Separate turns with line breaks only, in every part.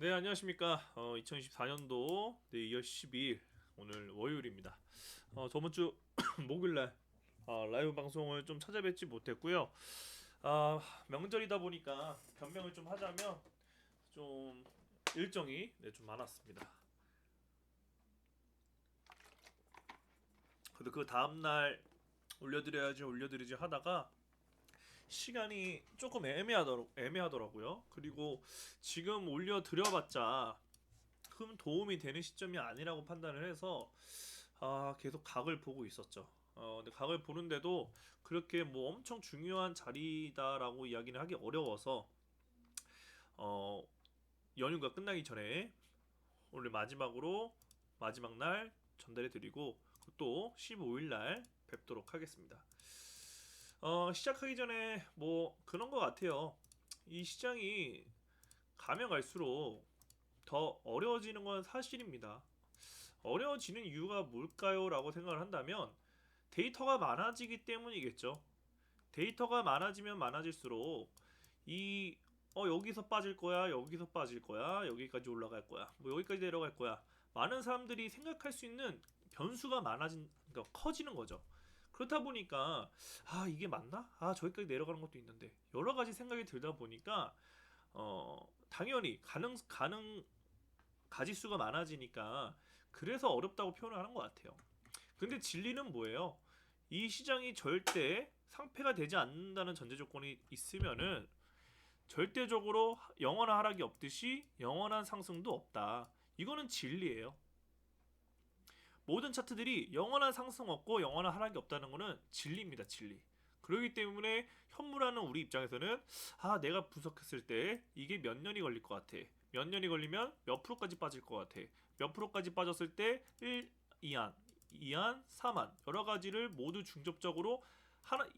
네, 안녕하십니까. 2024년도 2월 12일 오늘 월요일입니다. 저번 주 목요일날 라이브 방송을 좀 찾아뵙지 못했고요. 명절이다 보니까 변명을 좀 하자면 좀 일정이 좀 많았습니다. 그래도 그 다음날 올려드리지 하다가 시간이 조금 애매하더라고요. 그리고 지금 올려드려봤자 큰 도움이 되는 시점이 아니라고 판단을 해서 계속 각을 보고 있었죠. 근데 각을 보는데도 그렇게 뭐 엄청 중요한 자리다라고 이야기를 하기 어려워서 어, 연휴가 끝나기 전에 오늘 마지막 날 전달해 드리고 또 15일 날 뵙도록 하겠습니다. 시작하기 전에 뭐 그런 것 같아요. 이 시장이 가면 갈수록 더 어려워지는 건 사실입니다. 어려워지는 이유가 뭘까요? 라고 생각을 한다면 데이터가 많아지기 때문이겠죠. 데이터가 많아지면 많아질수록 이 여기서 빠질 거야, 여기서 빠질 거야, 여기까지 올라갈 거야, 뭐 여기까지 내려갈 거야. 많은 사람들이 생각할 수 있는 변수가 그러니까 커지는 거죠. 그렇다 보니까 이게 맞나? 저기까지 내려가는 것도 있는데 여러 가지 생각이 들다 보니까 당연히 가짓수가 많아지니까 그래서 어렵다고 표현을 하는 것 같아요. 근데 진리는 뭐예요? 이 시장이 절대 상패가 되지 않는다는 전제 조건이 있으면은 절대적으로 영원한 하락이 없듯이 영원한 상승도 없다. 이거는 진리예요. 모든 차트들이 영원한 상승 없고 영원한 하락이 없다는 거는 진리입니다, 진리. 그렇기 때문에 현무라는 우리 입장에서는 내가 분석했을 때 이게 몇 년이 걸릴 것 같아. 몇 년이 걸리면 몇 프로까지 빠질 것 같아. 몇 프로까지 빠졌을 때 1, 2안, 2안, 3안 여러 가지를 모두 중접적으로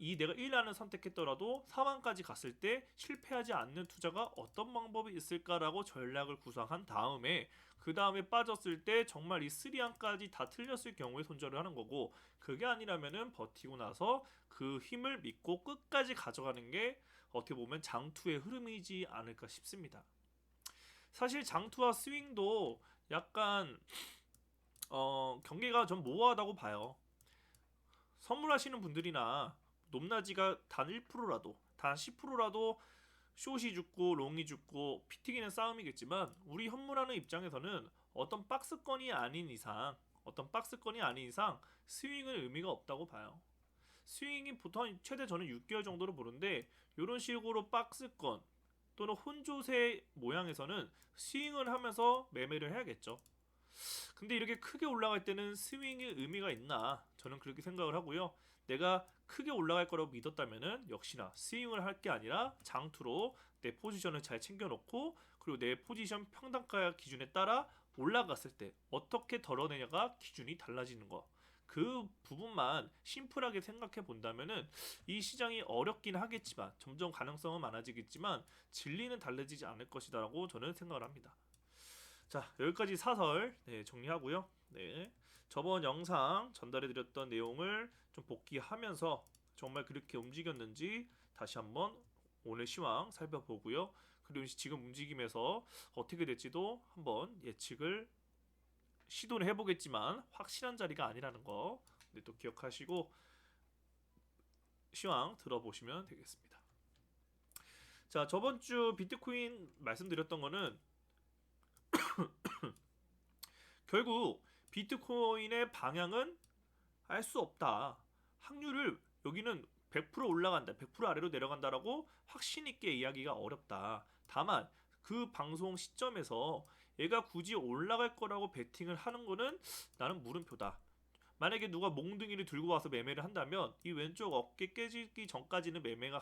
내가 1안을 선택했더라도 4만까지 갔을 때 실패하지 않는 투자가 어떤 방법이 있을까라고 전략을 구상한 다음에 그 다음에 빠졌을 때 정말 이 3안까지 다 틀렸을 경우에 손절을 하는 거고, 그게 아니라면은 버티고 나서 그 힘을 믿고 끝까지 가져가는 게 어떻게 보면 장투의 흐름이지 않을까 싶습니다. 사실 장투와 스윙도 약간 경계가 좀 모호하다고 봐요. 선물하시는 분들이나 높낮이가 단 1%라도 단 10%라도 숏이 죽고 롱이 죽고 피 튀기는 싸움이겠지만, 우리 현물하는 입장에서는 어떤 박스권이 아닌 이상 스윙은 의미가 없다고 봐요. 스윙이 보통 최대 저는 6개월 정도로 보는데, 이런 식으로 박스권 또는 혼조세 모양에서는 스윙을 하면서 매매를 해야겠죠. 근데 이렇게 크게 올라갈 때는 스윙이 의미가 있나? 저는 그렇게 생각을 하고요. 내가 크게 올라갈 거라고 믿었다면은 역시나 스윙을 할 게 아니라 장투로 내 포지션을 잘 챙겨놓고, 그리고 내 포지션 평단가 기준에 따라 올라갔을 때 어떻게 덜어내냐가 기준이 달라지는 거. 그 부분만 심플하게 생각해 본다면은 이 시장이 어렵긴 하겠지만, 점점 가능성은 많아지겠지만 진리는 달라지지 않을 것이다라고 저는 생각을 합니다. 자, 여기까지 사설 정리하고요. 네, 저번 영상 전달해드렸던 내용을 좀 복귀하면서 정말 그렇게 움직였는지 다시 한번 오늘 시황 살펴보고요. 그리고 지금 움직임에서 어떻게 될지도 한번 예측을 시도를 해보겠지만 확실한 자리가 아니라는 거, 또 기억하시고 시황 들어보시면 되겠습니다. 자, 저번 주 비트코인 말씀드렸던 거는 결국 비트코인의 방향은 알 수 없다. 확률을 여기는 100% 올라간다, 100% 아래로 내려간다라고 확신 있게 이야기가 어렵다. 다만 그 방송 시점에서 얘가 굳이 올라갈 거라고 베팅을 하는 거는 나는 물음표다. 만약에 누가 몽둥이를 들고 와서 매매를 한다면 이 왼쪽 어깨 깨지기 전까지는 매수가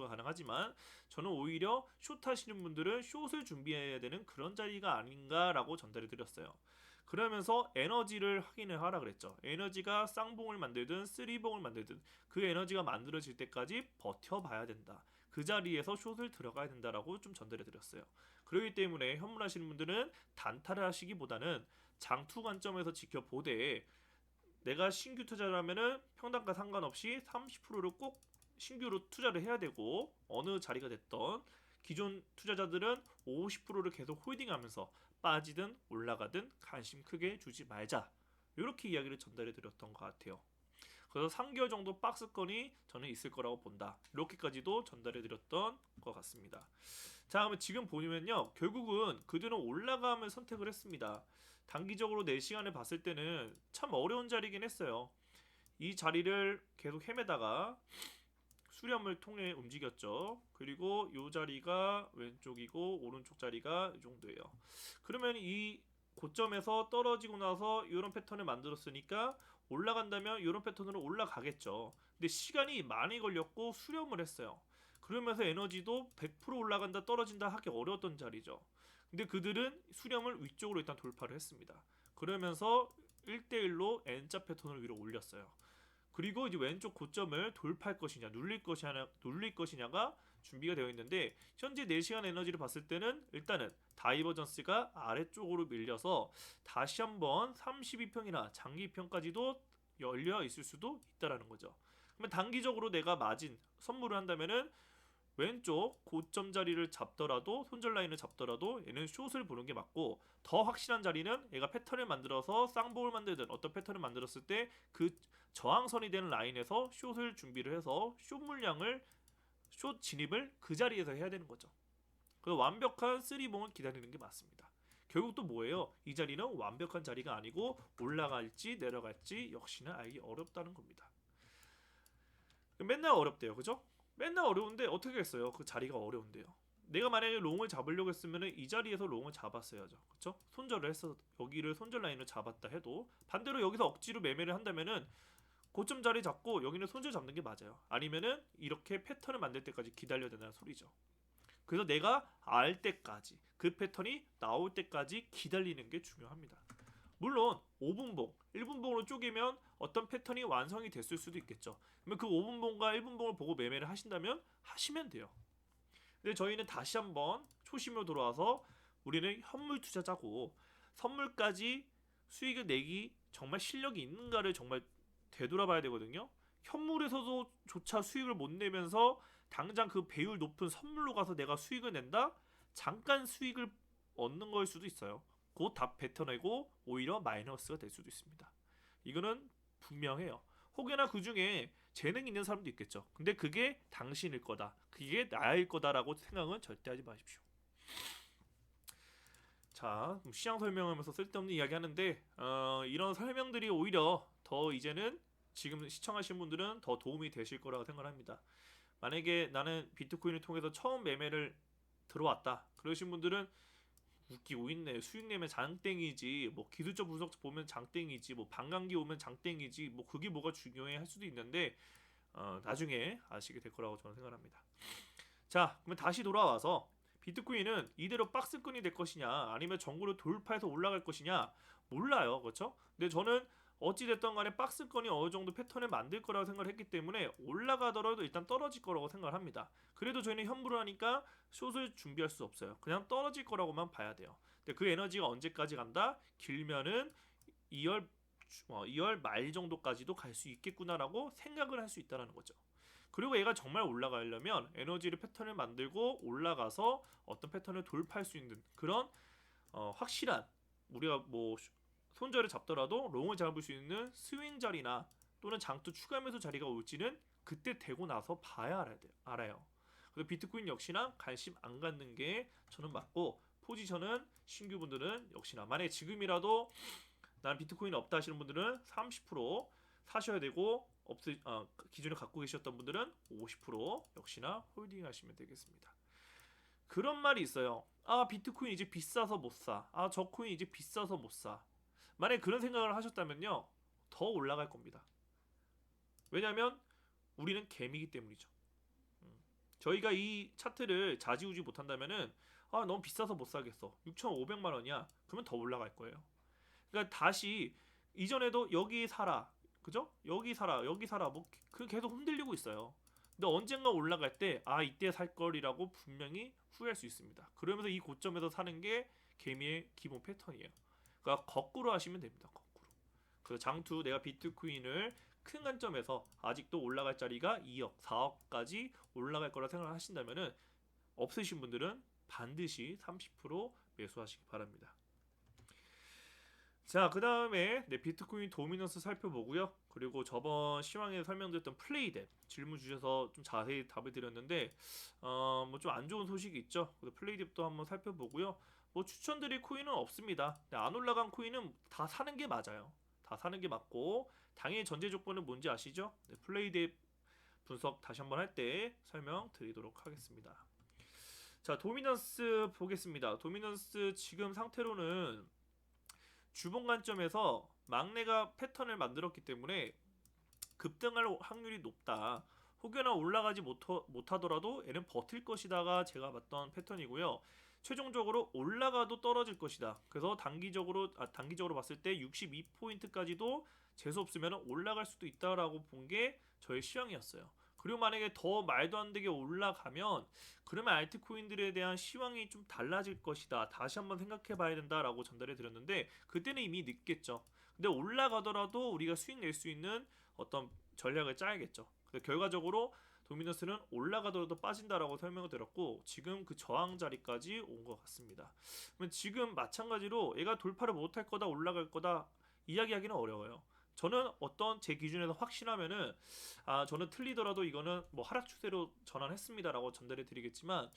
가능하지만 저는 오히려 숏 하시는 분들은 숏을 준비해야 되는 그런 자리가 아닌가라고 전달해 드렸어요. 그러면서 에너지를 확인을 하라 그랬죠. 에너지가 쌍봉을 만들든 쓰리봉을 만들든 그 에너지가 만들어질 때까지 버텨봐야 된다. 그 자리에서 숏을 들어가야 된다라고 좀 전달해 드렸어요. 그렇기 때문에 현물하시는 분들은 단타를 하시기보다는 장투 관점에서 지켜보되, 내가 신규 투자를 하면은 평단가 상관없이 30%를 꼭 신규로 투자를 해야 되고, 어느 자리가 됐던 기존 투자자들은 50%를 계속 홀딩하면서 빠지든 올라가든 관심 크게 주지 말자. 이렇게 이야기를 전달해 드렸던 것 같아요. 그래서 3개월 정도 박스권이 저는 있을 거라고 본다. 이렇게까지도 전달해 드렸던 것 같습니다. 자, 그러면 지금 보면요, 결국은 그들은 올라감을 선택을 했습니다. 단기적으로 4시간을 봤을 때는 참 어려운 자리긴 했어요. 이 자리를 계속 헤매다가 수렴을 통해 움직였죠. 그리고 이 자리가 왼쪽이고 오른쪽 자리가 이 정도예요. 그러면 이 고점에서 떨어지고 나서 이런 패턴을 만들었으니까 올라간다면 이런 패턴으로 올라가겠죠. 근데 시간이 많이 걸렸고 수렴을 했어요. 그러면서 에너지도 100% 올라간다 떨어진다 하기 어려웠던 자리죠. 근데 그들은 수렴을 위쪽으로 일단 돌파를 했습니다. 그러면서 1대1로 N자 패턴을 위로 올렸어요. 그리고 이제 왼쪽 고점을 돌파할 것이냐 눌릴 것이냐가 준비가 되어 있는데, 현재 4시간 에너지를 봤을 때는 일단은 다이버전스가 아래쪽으로 밀려서 다시 한번 32평이나 장기평까지도 열려 있을 수도 있다라는 거죠. 그러면 단기적으로 내가 마진 선물을 한다면은 왼쪽 고점 자리를 잡더라도, 손절 라인을 잡더라도 얘는 숏을 보는 게 맞고, 더 확실한 자리는 얘가 패턴을 만들어서 쌍봉을 만들든 어떤 패턴을 만들었을 때 그 저항선이 되는 라인에서 숏을 준비를 해서 숏 물량을, 숏 진입을 그 자리에서 해야 되는 거죠. 그 완벽한 3봉을 기다리는 게 맞습니다. 결국 또 뭐예요? 이 자리는 완벽한 자리가 아니고 올라갈지 내려갈지 역시나 알기 어렵다는 겁니다. 맨날 어렵대요, 그죠? 맨날 어려운데 어떻게 했어요? 그 자리가 어려운데요. 내가 만약에 롱을 잡으려고 했으면 이 자리에서 롱을 잡았어야죠, 그쵸? 손절을 해서 여기를 손절 라인을 잡았다 해도 반대로 여기서 억지로 매매를 한다면은 고점 자리 잡고 여기는 손절 잡는 게 맞아요. 아니면은 이렇게 패턴을 만들 때까지 기다려야 된다는 소리죠. 그래서 내가 알 때까지, 그 패턴이 나올 때까지 기다리는 게 중요합니다. 물론 5분봉, 1분봉으로 쪼개면 어떤 패턴이 완성이 됐을 수도 있겠죠. 그러면 그 5분봉과 1분봉을 보고 매매를 하신다면 하시면 돼요. 근데 저희는 다시 한번 초심으로 돌아와서 우리는 현물 투자자고 선물까지 수익을 내기 정말 실력이 있는가를 정말 되돌아봐야 되거든요. 현물에서도 조차 수익을 못 내면서 당장 그 배율 높은 선물로 가서 내가 수익을 낸다? 잠깐 수익을 얻는 걸 수도 있어요. 곧 다 뱉어내고 오히려 마이너스가 될 수도 있습니다. 이거는 분명해요. 혹여나 그 중에 재능 있는 사람도 있겠죠. 근데 그게 당신일 거다, 그게 나일 거다라고 생각은 절대 하지 마십시오. 자, 시장 설명하면서 쓸데없는 이야기 하는데 이런 설명들이 오히려 더 이제는 지금 시청하신 분들은 더 도움이 되실 거라고 생각합니다. 만약에 나는 비트코인을 통해서 처음 매매를 들어왔다 그러신 분들은 웃기고 있네, 수익 내면 장땡이지, 뭐 기술적 분석 보면 장땡이지, 뭐 반감기 오면 장땡이지, 뭐 그게 뭐가 중요해 할 수도 있는데 나중에 아시게 될 거라고 저는 생각합니다. 자, 그러면 다시 돌아와서 비트코인은 이대로 박스권이 될 것이냐 아니면 정구를 돌파해서 올라갈 것이냐 몰라요, 그렇죠? 근데 저는 어찌됐든 간에 박스권이 어느 정도 패턴을 만들 거라고 생각을 했기 때문에 올라가더라도 일단 떨어질 거라고 생각을 합니다. 그래도 저희는 현물을 하니까 숏을 준비할 수 없어요. 그냥 떨어질 거라고만 봐야 돼요. 근데 그 에너지가 언제까지 간다? 길면은 2월 말 정도까지도 갈 수 있겠구나라고 생각을 할 수 있다는 거죠. 그리고 얘가 정말 올라가려면 에너지를 패턴을 만들고 올라가서 어떤 패턴을 돌파할 수 있는 그런 확실한, 우리가 뭐 손절을 잡더라도 롱을 잡을 수 있는 스윙 자리나 또는 장투 추가 매수 자리가 올지는 그때 되고 나서 봐야 알아요. 그래서 비트코인 역시나 관심 안 갖는 게 저는 맞고, 포지션은 신규분들은 역시나 만약에 지금이라도 난 비트코인 없다 하시는 분들은 30% 사셔야 되고, 기존에 갖고 계셨던 분들은 50% 역시나 홀딩 하시면 되겠습니다. 그런 말이 있어요. 아, 비트코인 이제 비싸서 못 사. 아, 저 코인 이제 비싸서 못 사. 만약에 그런 생각을 하셨다면요, 더 올라갈 겁니다. 왜냐하면 우리는 개미이기 때문이죠. 저희가 이 차트를 좌지우지 못한다면은 너무 비싸서 못 사겠어, 6,500만 원이야, 그러면 더 올라갈 거예요. 그러니까 다시 이전에도 여기 사라, 그죠? 여기 사라, 여기 사라, 뭐 그 계속 흔들리고 있어요. 근데 언젠가 올라갈 때 이때 살 걸이라고 분명히 후회할 수 있습니다. 그러면서 이 고점에서 사는 게 개미의 기본 패턴이에요. 그러니까 거꾸로 하시면 됩니다. 거꾸로. 그 장투 내가 비트코인을 큰 관점에서 아직도 올라갈 자리가 2억, 4억까지 올라갈 거라 생각을 하신다면은 없으신 분들은 반드시 30% 매수하시기 바랍니다. 자, 그 다음에 비트코인 도미넌스 살펴보고요. 그리고 저번 시황에 설명드렸던 플레이뎁 질문 주셔서 좀 자세히 답을 드렸는데 뭐 좀 안 좋은 소식이 있죠. 그래서 플레이뎁도 한번 살펴보고요. 뭐 추천드릴 코인은 없습니다. 안 올라간 코인은 다 사는 게 맞아요. 다 사는 게 맞고 당연히 전제 조건은 뭔지 아시죠? 플레이뎁 분석 다시 한번 할 때 설명드리도록 하겠습니다. 자, 도미넌스 보겠습니다. 도미넌스 지금 상태로는 주봉 관점에서 막내가 패턴을 만들었기 때문에 급등할 확률이 높다. 혹여나 올라가지 못하더라도 얘는 버틸 것이다가 제가 봤던 패턴이고요. 최종적으로 올라가도 떨어질 것이다. 그래서 단기적으로 봤을 때 62포인트까지도 재수 없으면 올라갈 수도 있다라고 본 게 저의 시황이었어요. 그리고 만약에 더 말도 안 되게 올라가면 그러면 알트코인들에 대한 시황이 좀 달라질 것이다. 다시 한번 생각해 봐야 된다라고 전달해 드렸는데 그때는 이미 늦겠죠. 근데 올라가더라도 우리가 수익 낼 수 있는 어떤 전략을 짜야겠죠. 근데 결과적으로 도미너스는 올라가더라도 빠진다라고 설명을 드렸고 지금 그 저항 자리까지 온 것 같습니다. 그러면 지금 마찬가지로 얘가 돌파를 못할 거다 올라갈 거다 이야기하기는 어려워요. 저는 어떤 제 기준에서 확신하면은 저는 틀리더라도 이거는 뭐 하락 추세로 전환했습니다라고 전달해 드리겠지만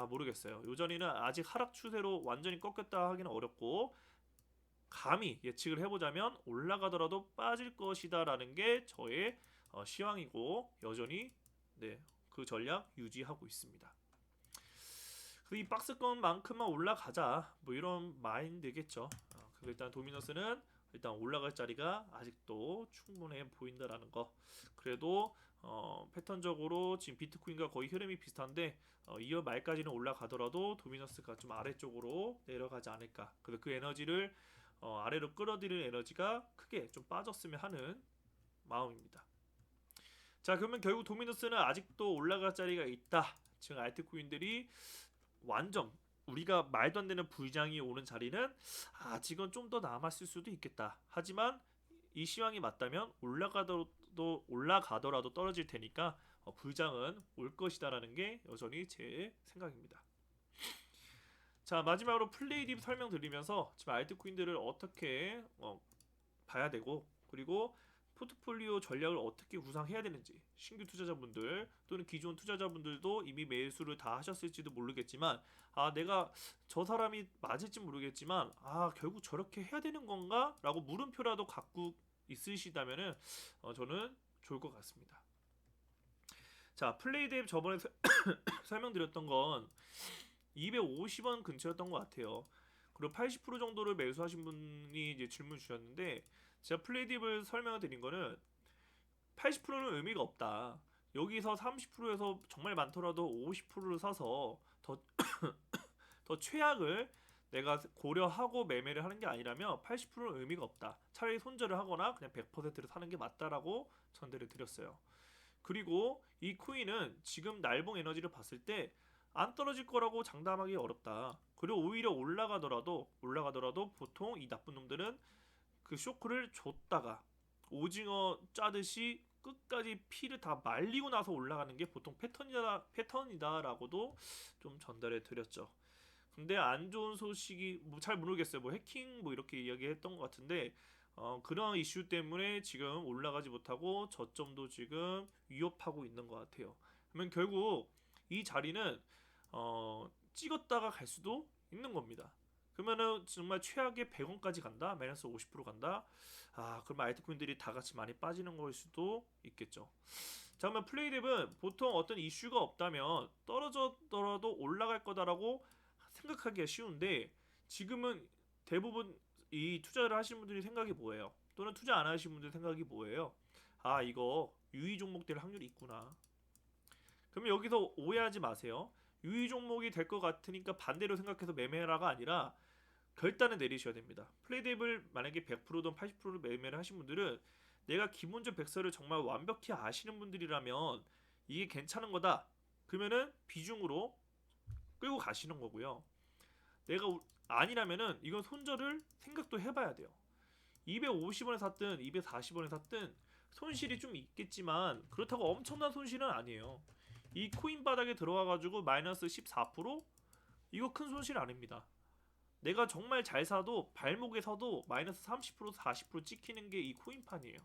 모르겠어요. 요전에는 아직 하락 추세로 완전히 꺾였다 하기는 어렵고 감히 예측을 해보자면 올라가더라도 빠질 것이다라는 게 저의 시황이고 여전히 그 전략 유지하고 있습니다. 이 박스권만큼만 올라가자 뭐 이런 마인드겠죠. 일단 도미너스는 일단 올라갈 자리가 아직도 충분해 보인다라는 거. 그래도 패턴적으로 지금 비트코인과 거의 흐름이 비슷한데 2월 말까지는 올라가더라도 도미너스가 좀 아래쪽으로 내려가지 않을까. 그래서 그 에너지를 아래로 끌어들이는 에너지가 크게 좀 빠졌으면 하는 마음입니다. 자, 그러면 결국 도미너스는 아직도 올라갈 자리가 있다. 지금 알트코인들이 완전 우리가 말도 안 되는 부장이 오는 자리는 아직은 좀 더 남았을 수도 있겠다. 하지만 이 시황이 맞다면 올라가더라도 떨어질 테니까 부장은 올 것이다라는 게 여전히 제 생각입니다. 자, 마지막으로 플레이딥 설명드리면서 지금 알트코인들을 어떻게 봐야 되고 그리고 포트폴리오 전략을 어떻게 구상해야 되는지 신규 투자자분들 또는 기존 투자자분들도 이미 매수를 다 하셨을지도 모르겠지만 내가 저 사람이 맞을지 모르겠지만 결국 저렇게 해야 되는 건가? 라고 물음표라도 갖고 있으시다면은 저는 좋을 것 같습니다. 자, 플레이뎁 저번에 설명드렸던 건 250원 근처였던 것 같아요. 그리고 80% 정도를 매수하신 분이 이제 질문 주셨는데 제가 플레이딥을 설명을 드린 거는 80%는 의미가 없다. 여기서 30%에서 정말 많더라도 50%를 사서 더 최악을 내가 고려하고 매매를 하는 게 아니라면 80%는 의미가 없다. 차라리 손절을 하거나 그냥 100%를 사는 게 맞다라고 전달을 드렸어요. 그리고 이 코인은 지금 날봉 에너지를 봤을 때 안 떨어질 거라고 장담하기 어렵다. 그리고 오히려 올라가더라도 보통 이 나쁜 놈들은 그 쇼크를 줬다가 오징어 짜듯이 끝까지 피를 다 말리고 나서 올라가는 게 보통 패턴이다라고도 좀 전달해 드렸죠. 근데 안 좋은 소식이 뭐 잘 모르겠어요. 뭐 해킹 뭐 이렇게 이야기했던 것 같은데 그런 이슈 때문에 지금 올라가지 못하고 저점도 지금 위협하고 있는 것 같아요. 그러면 결국 이 자리는 찍었다가 갈 수도 있는 겁니다. 그러면은 정말 최악의 100원까지 간다, 마이너스 50% 간다. 그러면 알트코인들이 다 같이 많이 빠지는 걸 수도 있겠죠. 자, 그러면 플레이뎁은 보통 어떤 이슈가 없다면 떨어졌더라도 올라갈 거다라고 생각하기가 쉬운데 지금은 대부분 이 투자를 하시는 분들이 생각이 뭐예요? 또는 투자 안 하시는 분들 생각이 뭐예요? 이거 유의 종목 될 확률이 있구나. 그러면 여기서 오해하지 마세요. 유의 종목이 될 것 같으니까 반대로 생각해서 매매라가 아니라 결단을 내리셔야 됩니다. 플레이뎁을 만약에 100%든 80%를 매매를 하신 분들은 내가 기본적 백서를 정말 완벽히 아시는 분들이라면 이게 괜찮은 거다. 그러면은 비중으로 끌고 가시는 거고요. 내가 아니라면은 이건 손절을 생각도 해봐야 돼요. 250원에 샀든 240원에 샀든 손실이 좀 있겠지만 그렇다고 엄청난 손실은 아니에요. 이 코인 바닥에 들어와가지고 마이너스 14%? 이거 큰 손실 아닙니다. 내가 정말 잘 사도 발목에서도 마이너스 30% 40% 찍히는 게 이 코인판이에요.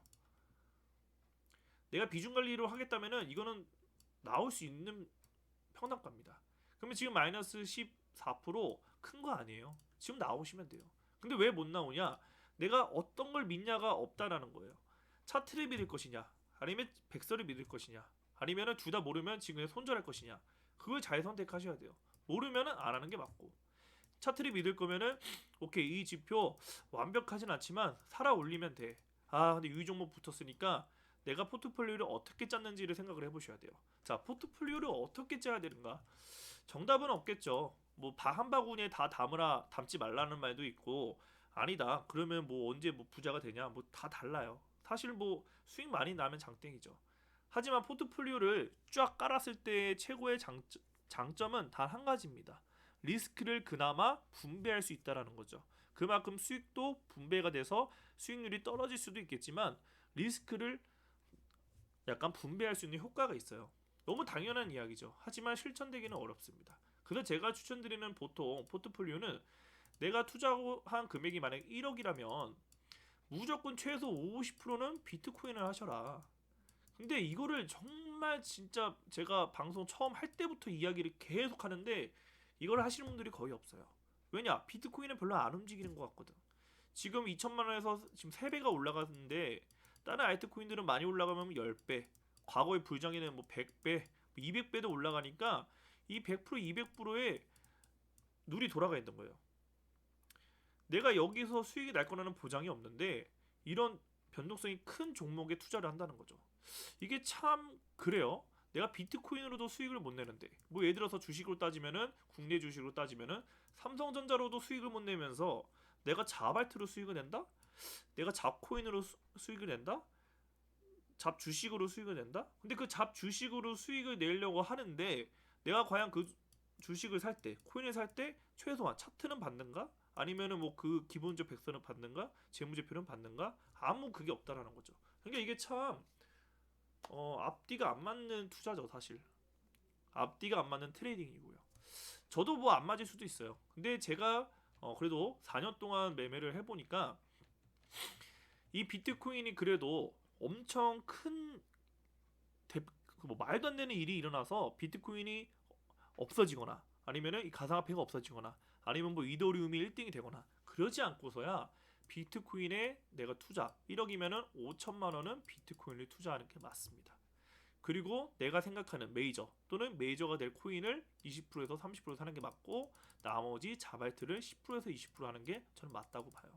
내가 비중 관리를 하겠다면은 이거는 나올 수 있는 평단가입니다. 그러면 지금 마이너스 14%큰 거 아니에요. 지금 나오시면 돼요. 근데 왜 못 나오냐? 내가 어떤 걸 믿냐가 없다라는 거예요. 차트를 믿을 것이냐, 아니면 백서를 믿을 것이냐, 아니면은 둘 다 모르면 지금 손절할 것이냐. 그걸 잘 선택하셔야 돼요. 모르면은 안 하는 게 맞고. 차트를 믿을 거면은 오케이, 이 지표 완벽하진 않지만 살아 올리면 돼. 아 근데 유의 종목 붙었으니까 내가 포트폴리오를 어떻게 짰는지를 생각을 해보셔야 돼요. 자, 포트폴리오를 어떻게 짜야 되는가? 정답은 없겠죠. 뭐 한 바구니에 다 담지 말라는 말도 있고, 아니다 그러면 뭐 언제 뭐 부자가 되냐, 뭐 다 달라요. 사실 뭐 수익 많이 나면 장땡이죠. 하지만 포트폴리오를 쫙 깔았을 때의 최고의 장점은 단 한 가지입니다. 리스크를 그나마 분배할 수 있다라는 거죠. 그만큼 수익도 분배가 돼서 수익률이 떨어질 수도 있겠지만 리스크를 약간 분배할 수 있는 효과가 있어요. 너무 당연한 이야기죠. 하지만 실천되기는 어렵습니다. 그래서 제가 추천드리는 보통 포트폴리오는 내가 투자한 금액이 만약 1억이라면 무조건 최소 50%는 비트코인을 하셔라. 근데 이거를 정말 진짜 제가 방송 처음 할 때부터 이야기를 계속 하는데 이걸 하시는 분들이 거의 없어요. 왜냐? 비트코인은 별로 안 움직이는 것 같거든. 지금 2천만 원에서 지금 3배가 올라갔는데 다른 알트코인들은 많이 올라가면 10배, 과거의 불장에는 뭐 100배, 200배도 올라가니까 이 100%, 200%의 룰이 돌아가 있는 거예요. 내가 여기서 수익이 날 거라는 보장이 없는데 이런 변동성이 큰 종목에 투자를 한다는 거죠. 이게 참 그래요. 내가 비트코인으로도 수익을 못 내는데 뭐 예를 들어서 주식으로 따지면은 국내 주식으로 따지면은 삼성전자로도 수익을 못 내면서 내가 자발트로 수익을 낸다? 내가 잡코인으로 수익을 낸다? 잡주식으로 수익을 낸다? 근데 그 잡주식으로 수익을 내려고 하는데 내가 과연 그 주식을 살 때, 코인을 살 때 최소한 차트는 받는가? 아니면은 뭐 그 기본적 백서는 받는가? 재무제표는 받는가? 아무 그게 없다라는 거죠. 그러니까 이게 참 앞뒤가 안 맞는 투자죠, 사실. 앞뒤가 안 맞는 트레이딩이고요. 저도 뭐 안 맞을 수도 있어요. 근데 제가 그래도 4년 동안 매매를 해보니까 이 비트코인이 그래도 엄청 큰 뭐 말도 안 되는 일이 일어나서 비트코인이 없어지거나 아니면은 이 가상화폐가 없어지거나 아니면 뭐 이더리움이 1등이 되거나 그러지 않고서야 비트코인에 내가 투자 1억이면은 5천만 원은 비트코인을 투자하는 게 맞습니다. 그리고 내가 생각하는 메이저 또는 메이저가 될 코인을 20%에서 30% 사는 게 맞고 나머지 자발트를 10%에서 20% 하는 게 저는 맞다고 봐요.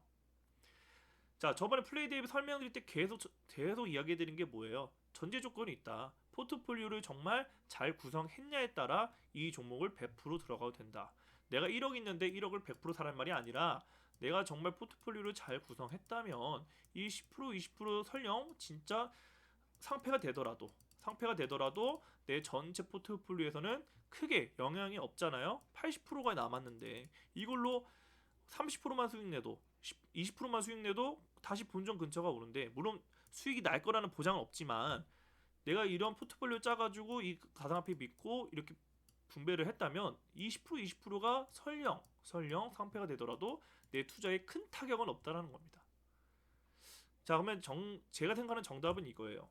자, 저번에 플레이 대비 설명드릴 때 계속 이야기해드린 게 뭐예요? 전제 조건이 있다. 포트폴리오를 정말 잘 구성했냐에 따라 이 종목을 100% 들어가도 된다. 내가 1억 있는데 1억을 100% 사란 말이 아니라 내가 정말 포트폴리오를 잘 구성했다면 이 10% 20% 설령 진짜 상패가 되더라도 내 전체 포트폴리오에서는 크게 영향이 없잖아요. 80%가 남았는데 이걸로 30%만 수익 내도 20%만 수익 내도 다시 본전 근처가 오는데 물론 수익이 날 거라는 보장은 없지만 내가 이런 포트폴리오 짜가지고 이 가상화폐 믿고 이렇게 분배를 했다면 20% 20%가 설령 상패가 되더라도 내 투자에 큰 타격은 없다라는 겁니다. 자, 그러면 제가 생각하는 정답은 이거예요.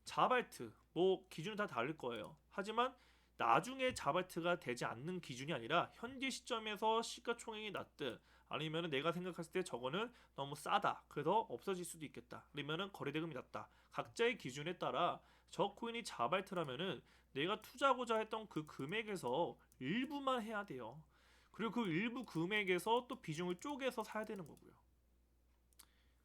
자발트 뭐 기준은 다 다를 거예요. 하지만 나중에 자발트가 되지 않는 기준이 아니라 현재 시점에서 시가총액이 낮든 아니면 내가 생각했을 때 저거는 너무 싸다 그래서 없어질 수도 있겠다 아니면 거래대금이 낮다 각자의 기준에 따라 저 코인이 자발트라면은 내가 투자하고자 했던 그 금액에서 일부만 해야 돼요. 그리고 그 일부 금액에서 또 비중을 쪼개서 사야 되는 거고요.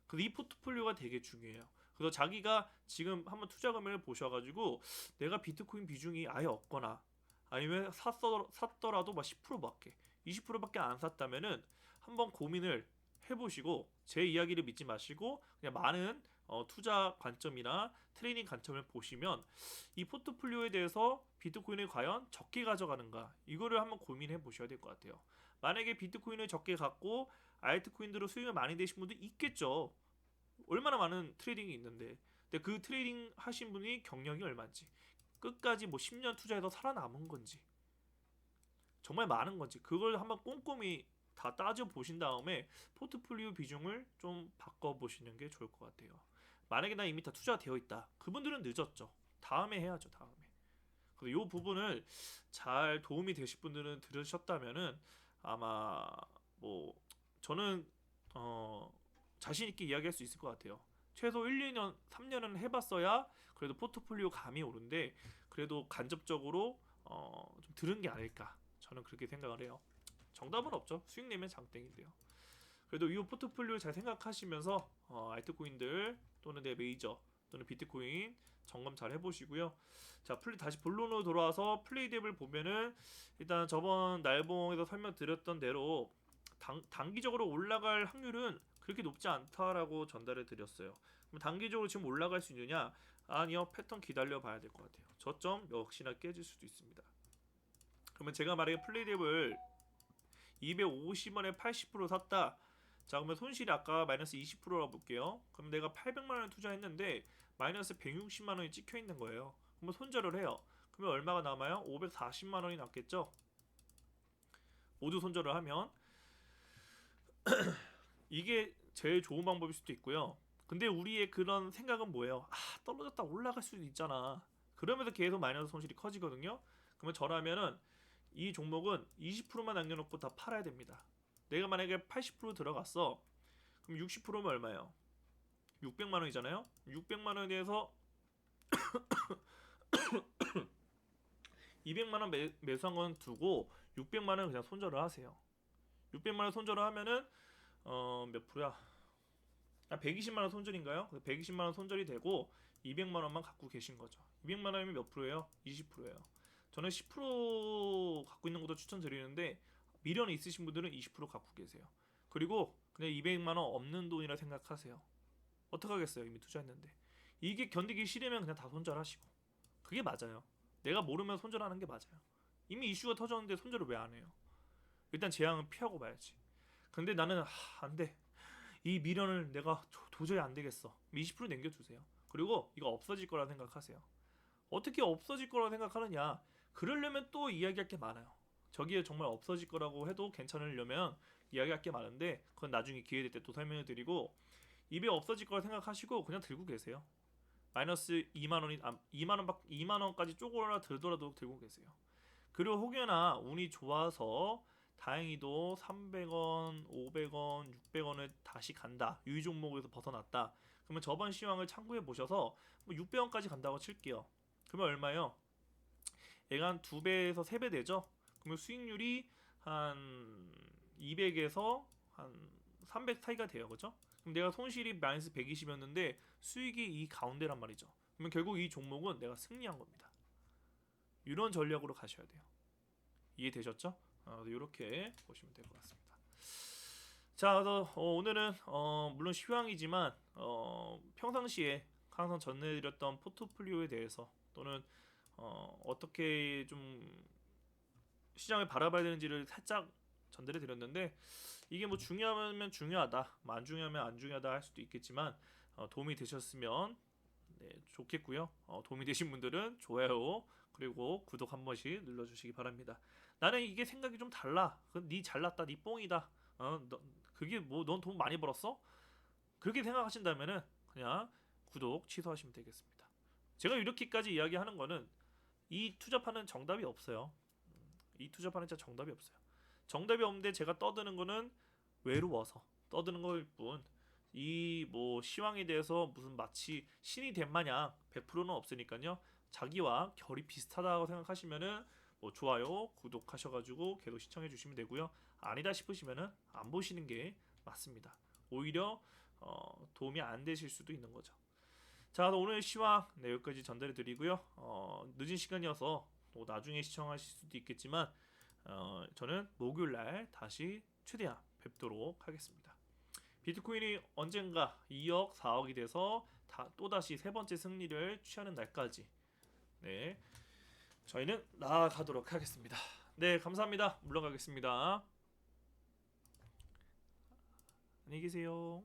그래서 이 포트폴리오가 되게 중요해요. 그래서 자기가 지금 한번 투자 금액을 보셔가지고 내가 비트코인 비중이 아예 없거나 아니면 샀더라도 막 10%밖에 20%밖에 안 샀다면은 한번 고민을 해보시고 제 이야기를 믿지 마시고 그냥 많은 투자 관점이나 트레이닝 관점을 보시면 이 포트폴리오에 대해서 비트코인을 과연 적게 가져가는가 이거를 한번 고민해 보셔야 될 것 같아요. 만약에 비트코인을 적게 갖고 알트코인으로 수익을 많이 내신 분도 있겠죠. 얼마나 많은 트레이딩이 있는데 근데 그 트레이딩 하신 분이 경력이 얼마인지 끝까지 뭐 10년 투자해서 살아남은 건지 정말 많은 건지 그걸 한번 꼼꼼히 다 따져 보신 다음에 포트폴리오 비중을 좀 바꿔 보시는 게 좋을 것 같아요. 만약에 나 이미 다 투자되어 있다. 그분들은 늦었죠. 다음에 해야죠. 다음에. 그래서 이 부분을 잘 도움이 되실 분들은 들으셨다면은 아마 뭐 저는 자신 있게 이야기할 수 있을 것 같아요. 최소 1, 2년, 3년은 해봤어야 그래도 포트폴리오 감이 오른데 그래도 간접적으로 좀 들은 게 아닐까 저는 그렇게 생각을 해요. 정답은 없죠. 수익 내면 장땡인데요. 그래도 이 포트폴리오 잘 생각하시면서 알트코인들 또는 내 메이저 또는 비트코인 점검 잘 해보시고요. 자, 다시 본론으로 돌아와서 플레이뎁을 보면은 일단 저번 날봉에서 설명드렸던 대로 단기적으로 올라갈 확률은 그렇게 높지 않다라고 전달해 드렸어요. 그럼 단기적으로 지금 올라갈 수 있느냐? 아니요, 패턴 기다려 봐야 될 것 같아요. 저점 역시나 깨질 수도 있습니다. 그러면 제가 만약에 플레이뎁을 250원에 80% 샀다. 자, 그러면 손실이 아까 마이너스 20%라고 볼게요. 그럼 내가 800만원 투자했는데 마이너스 160만원이 찍혀 있는 거예요. 그러면 손절을 해요. 그러면 얼마가 남아요? 540만원이 남겠죠? 모두 손절을 하면 이게 제일 좋은 방법일 수도 있고요. 근데 우리의 그런 생각은 뭐예요? 떨어졌다 올라갈 수도 있잖아. 그러면서 계속 마이너스 손실이 커지거든요. 그러면 저라면은 이 종목은 20%만 남겨놓고 다 팔아야 됩니다. 내가 만약에 80% 들어갔어. 그럼 60%면 얼마예요? 600만 원이잖아요. 600만 원에 대해서 200만 원 매수한 건 두고 600만 원 그냥 손절을 하세요. 600만 원 손절을 하면은 몇 프로야? 120만 원 손절인가요? 120만 원 손절이 되고 200만 원만 갖고 계신 거죠. 200만 원이면 몇 프로예요? 20%예요. 저는 10% 갖고 있는 것도 추천드리는데 미련이 있으신 분들은 20% 갖고 계세요. 그리고 그냥 200만 원 없는 돈이라 생각하세요. 어떡하겠어요? 이미 투자했는데. 이게 견디기 싫으면 그냥 다 손절하시고. 그게 맞아요. 내가 모르면 손절하는 게 맞아요. 이미 이슈가 터졌는데 손절을 왜 안 해요? 일단 재앙은 피하고 봐야지. 근데 나는 안 돼. 이 미련을 내가 도저히 안 되겠어. 20% 남겨주세요. 그리고 이거 없어질 거라 생각하세요. 어떻게 없어질 거라고 생각하느냐? 그러려면 또 이야기할 게 많아요. 저기에 정말 없어질 거라고 해도 괜찮으려면 이야기할 게 많은데 그건 나중에 기회 될 때 또 설명을 드리고 입에 없어질 거라 생각하시고 그냥 들고 계세요. 마이너스 2만 원이 2만 원까지 쪼그라들더라도 들고 계세요. 그리고 혹여나 운이 좋아서 다행히도 300원, 500원, 600원을 다시 간다. 유의 종목에서 벗어났다. 그러면 저번 시황을 참고해 보셔서 뭐 600원까지 간다고 칠게요. 그러면 얼마요? 얘가 한 2배에서 3배 되죠? 그러면 수익률이 한 200에서 한 300 사이가 돼요. 그죠? 그럼 내가 손실이 마이너스 120이었는데 수익이 이 가운데란 말이죠. 그러면 결국 이 종목은 내가 승리한 겁니다. 이런 전략으로 가셔야 돼요. 이해되셨죠? 이렇게 보시면 될 것 같습니다. 자, 그래서 오늘은 물론 시황이지만 평상시에 항상 전해드렸던 포트폴리오에 대해서 또는 어떻게 좀 시장을 바라봐야 되는지를 살짝 전달해 드렸는데 이게 뭐 중요하면 중요하다, 뭐 안 중요하면 안 중요하다 할 수도 있겠지만 도움이 되셨으면 네, 좋겠고요. 도움이 되신 분들은 좋아요 그리고 구독 한 번씩 눌러주시기 바랍니다. 나는 이게 생각이 좀 달라. 니 잘났다, 니 뽕이다. 그게 뭐 넌 돈 많이 벌었어? 그렇게 생각하신다면은 그냥 구독 취소하시면 되겠습니다. 제가 이렇게까지 이야기하는 거는 이 투자파는 정답이 없어요. 이 투자파는 진짜 정답이 없어요. 정답이 없는데 제가 떠드는 거는 외로워서 떠드는 거일 뿐. 이 뭐 시황에 대해서 무슨 마치 신이 된 마냥 100%는 없으니까요. 자기와 결이 비슷하다고 생각하시면은 뭐 좋아요, 구독하셔가지고 계속 시청해 주시면 되고요. 아니다 싶으시면은 안 보시는 게 맞습니다. 오히려 도움이 안 되실 수도 있는 거죠. 자, 오늘 시황 네, 여기까지 전달해 드리고요. 늦은 시간이어서 또 나중에 시청하실 수도 있겠지만 저는 목요일날 다시 최대한 뵙도록 하겠습니다. 비트코인이 언젠가 2억, 4억이 돼서 또다시 세 번째 승리를 취하는 날까지 네, 저희는 나아가도록 하겠습니다. 네, 감사합니다. 물러가겠습니다. 안녕히 계세요.